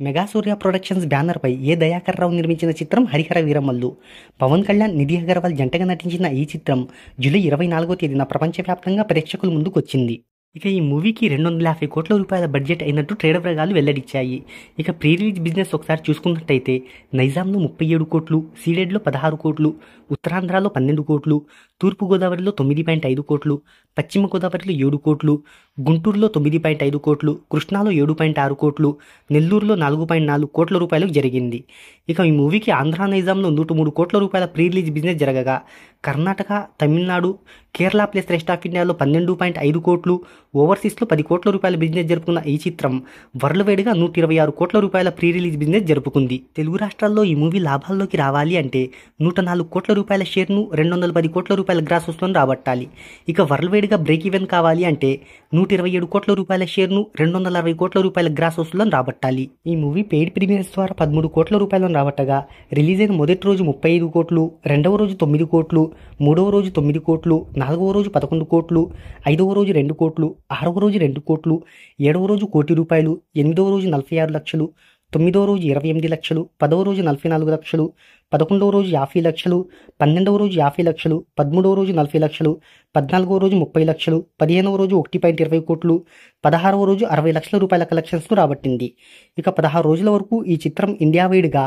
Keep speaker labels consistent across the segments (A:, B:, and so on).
A: Mega సూర్య productions బ్యానర్పై ఏ దయాకర్ రావు నిర్మించిన చిత్రం హరిహర వీరమల్లు. పవన్ కళ్యాణ్, నిధి అగర్వాల్ జంటగా నటించిన ఈ చిత్రం జూలై 24వ తేదీన ప్రపంచవ్యాప్తంగా ప్రేక్షకుల ముందుకొచ్చింది. ఇక ఈ మూవీకి 250 కోట్ల రూపాయల బడ్జెట్ అయినట్టు ట్రేడ్ వర్గాలు వెల్లడించాయి. ఇక ప్రీ రిలీజ్ బిజినెస్ ఒకసారి చూసుకున్నట్టయితే నైజాంలో 37 కోట్లు, సీడెడ్లో 16 కోట్లు, ఉత్తరాంధ్రలో 12 కోట్లు, తూర్పుగోదావరిలో 9.5 కోట్లు, పశ్చిమ గోదావరిలో 7 కోట్లు, గుంటూరులో 9.5 కోట్లు, కృష్ణాలో 7.6 కోట్లు, నెల్లూరులో 4.4 కోట్ల రూపాయలకు జరిగింది. ఇక ఈ మూవీకి ఆంధ్ర నైజాంలో 103 కోట్ల రూపాయల ప్రీ రిలీజ్ బిజినెస్ జరగగా Karnataka, Tamil Nadu, Kerala plus rest of ఇండియాలో 12.5 కోట్లు, ఓవర్సీస్లో 10 కోట్ల రూపాయల బిజినెస్ జరుపుకున్న ఈ చిత్రం వరల్డ్ వైడ్గా 126 కోట్ల రూపాయల ప్రీ రిలీజ్ బిజినెస్ జరుపుకుంది. తెలుగు రాష్ట్రాల్లో ఈ మూవీ లాభాల్లోకి రావాలి అంటే 104 కోట్ల రూపాయల షేర్ను 210 కోట్ల రూపాయల గ్రాస్ వసూలను రాబట్టాలి. ఇక వరల్డ్ వైడ్గా బ్రేక్ ఈవెన్ కావాలి అంటే 127 కోట్ల రూపాయల షేర్ను 260 కోట్ల రూపాయల గ్రాస్ వసూలను రాబట్టాలి. ఈ మూవీ పెయిడ్ ప్రీమియర్స్ ద్వారా 13 కోట్ల రూపాయలను రాబట్టగా రిలీజ్ అయిన మొదటి రోజు 35 కోట్లు, రెండవ రోజు 9 కోట్లు, మూడవ రోజు 9 కోట్లు, నాలుగవ రోజు 11 కోట్లు, ఐదవ రోజు 2 కోట్లు, ఆరవ రోజు 2 కోట్లు, ఏడవ రోజు 1 కోటి రూపాయలు, ఎనిమిదవ రోజు 46 లక్షలు, తొమ్మిదవ రోజు 28 లక్షలు, 10వ రోజు 44 లక్షలు, 11వ రోజు 50 లక్షలు, 12వ రోజు 50 లక్షలు, 13వ రోజు 40 లక్షలు, 14వ రోజు 30 లక్షలు, 15వ రోజు 1.20 కోట్లు, 16వ రోజు 60 లక్షల రూపాయల కలెక్షన్స్ను రాబట్టింది. ఇక 16 రోజుల వరకు ఈ చిత్రం ఇండియా వైడ్గా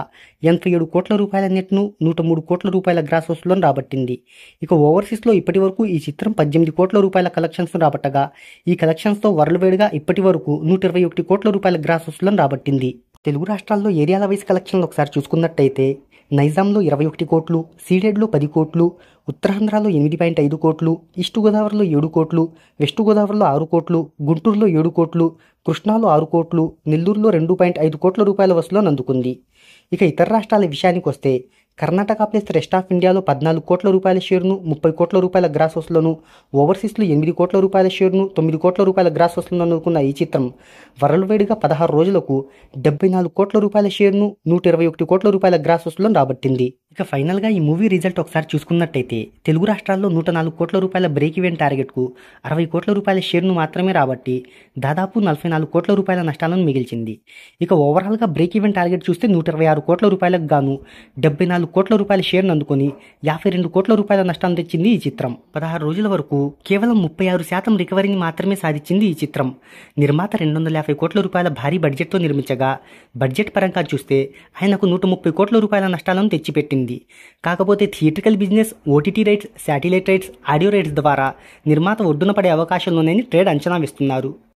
A: 87 కోట్ల రూపాయల నెట్ను, 103 కోట్ల రూపాయల గ్రాస్ వసూలను రాబట్టింది. ఇక ఓవర్సీస్లో ఇప్పటి వరకు ఈ చిత్రం 18 కోట్ల రూపాయల కలెక్షన్స్ను రాబట్టగా ఈ కలెక్షన్స్తో వరల్డ్ వైడ్గా ఇప్పటి వరకు 121 కోట్ల రూపాయల గ్రాస్ వసూలను రాబట్టింది. తెలుగు రాష్ట్రాల్లో ఏరియాల వైస్ కలెక్షన్లు ఒకసారి చూసుకున్నట్టయితే నైజాంలో 21 కోట్లు, సీడెడ్లో 10 కోట్లు, ఉత్తరాంధ్రలో 8.5 కోట్లు, ఈస్ట్ గోదావరిలో 7 కోట్లు, వెస్ట్ గోదావరిలో 6 కోట్లు, గుంటూరులో 7 కోట్లు, కృష్ణాలో 6 కోట్లు, నెల్లూరులో 2.5 కోట్ల రూపాయల వసూలను అందుకుంది. ఇక ఇతర రాష్ట్రాల విషయానికి వస్తే కర్ణాటక ప్లస్ రెస్ట్ ఆఫ్ ఇండియాలో 14 కోట్ల రూపాయల షేర్ను, 30 కోట్ల రూపాయల గ్రాస్ వసూలను, ఓవర్సీస్లో 8 కోట్ల రూపాయల షేర్ను, 9 కోట్ల రూపాయల గ్రాస్ వసూలను అందుకున్న ఈ చిత్రం వరల్డ్ వైడ్గా 16 రోజులకు 74 కోట్ల రూపాయల షేర్ను, 121 కోట్ల రూపాయల గ్రాస్ వసూలను రాబట్టింది. ఇక ఫైనల్గా ఈ మూవీ రిజల్ట్ ఒకసారి చూసుకున్నట్టయితే తెలుగు రాష్ట్రాల్లో 104 కోట్ల రూపాయల బ్రేక్ ఈవెన్ టార్గెట్కు 60 కోట్ల రూపాయల షేర్ను మాత్రమే రాబట్టి దాదాపు 44 కోట్ల రూపాయల నష్టాలను మిగిల్చింది. ఇక ఓవరాల్గా బ్రేక్ ఈవెన్ టార్గెట్ చూస్తే 126 కోట్ల రూపాయలకు గాను 74 కోట్ల రూపాయల షేర్ను అందుకొని 52 కోట్ల రూపాయల నష్టాన్ని తెచ్చింది ఈ చిత్రం. 16 రోజుల వరకు కేవలం 36% రికవరీని మాత్రమే సాధించింది ఈ చిత్రం. నిర్మాత 250 కోట్ల రూపాయల భారీ బడ్జెట్తో నిర్మించగా బడ్జెట్ పరంగా చూస్తే ఆయనకు 130 కోట్ల రూపాయల నష్టాలను తెచ్చిపెట్టింది. కాకపోతే theatrical business, OTT rights, satellite rights, audio rights ద్వారా నిర్మాత ఒడ్డున పడే అవకాశాలున్నాయని ట్రేడ్ అంచనా వేస్తున్నారు.